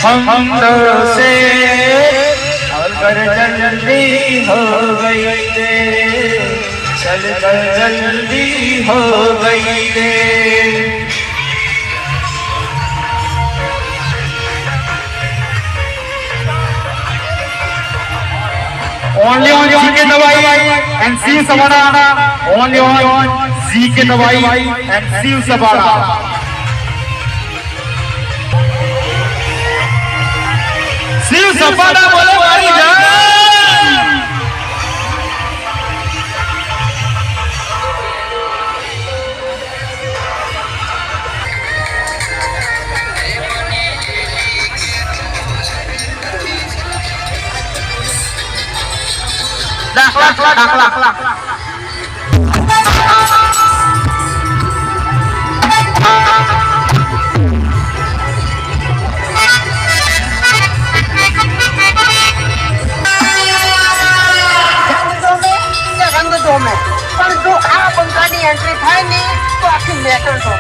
हम से चल कर जल्दी हो गई रे, चल कर जल्दी हो गई रे। Only on G के दवाई and C सबाड़ा, only on G के दवाई and C सबाड़ा। शिव सपाटा बोलो भाई जान। दाखला પણ જો આ બંકાની એન્ટ્રી થાય ને તો આખી મેટર તો